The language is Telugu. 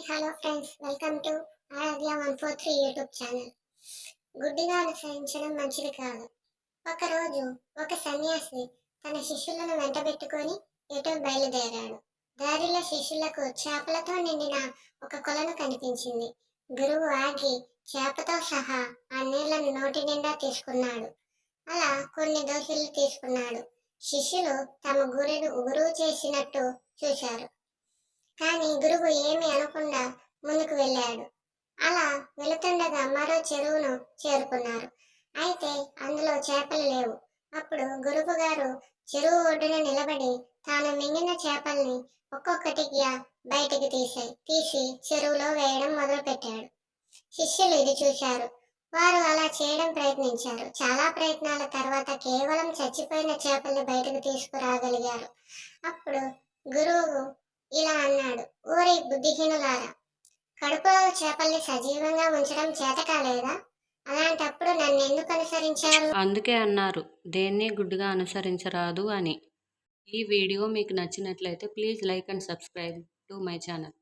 Hello friends, welcome to Aradhya 143 YouTube channel. గుడ్డిగా అనుసరించడం మంచిది కాదు. ఒకరోజు ఒక సన్యాసి తన శిష్యులను వెంటబెట్టుకొని ఎటో బయలుదేరాడు. దారిలో శిష్యులకు చేపలతో నిండిన ఒక కొలను కనిపించింది. గురువు ఆగి చేపతో సహా ఆ నీళ్లను నోటి నిండా తీసుకున్నాడు. అలా కొన్ని దోశలు తీసుకున్నాడు. శిష్యులు తమ గురువు చేసినట్టు చూశారు. కానీ గురువు ఏమీ అనకుండా ముందుకు వెళ్ళాడు. అలా వెళుతుండగా మరో చెరువును చేరుకున్నారు. అయితే అందులో చేపలు లేవు. అప్పుడు గురువు గారు చెరువు ఒడ్డున నిలబడి తాను మింగిన చేపల్ని ఒక్కొక్కటిగా బయటికి తీసి చెరువులో వేయడం మొదలుపెట్టాడు. శిష్యులు ఇది చూశారు. వారు అలా చేయడం ప్రయత్నించారు. చాలా ప్రయత్నాల తర్వాత కేవలం చచ్చిపోయిన చేపల్ని బయటకు తీసుకురాగలిగారు. అప్పుడు గురువు ఇలా అన్నాడు, ఓరి బుద్ధిహీనులారా, కడుపులో చేపల్ని సజీవంగా ఉంచడం చేత కాలేదా? అలాంటప్పుడు నన్ను ఎందుకు అనుసరించారు? అందుకే అన్నారు దేన్ని గుడ్డిగా అనుసరించరాదు అని. ఈ వీడియో మీకు నచ్చినట్లయితే please like and subscribe to my channel.